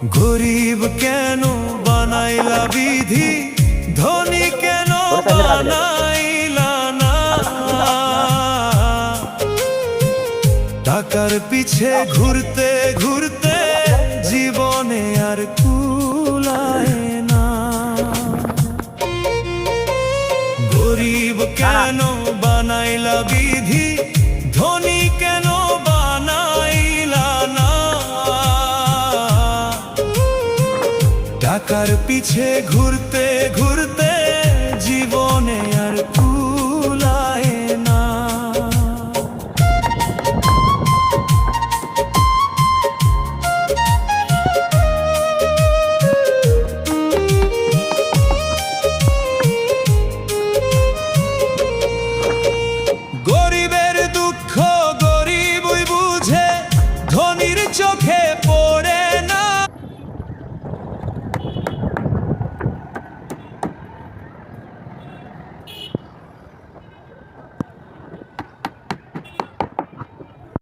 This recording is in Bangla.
গরিব কেন বানাইলা বিধি, ধনী কেন বানাইলা না। টাকার পিছে ঘুরতে ঘুরতে জীবনে আর কুলায় না। গরিব কেন বানাইলা বিধি, ধনী কেন বানাইলা না। টাকার পিছে ঘুরতে ঘুরতে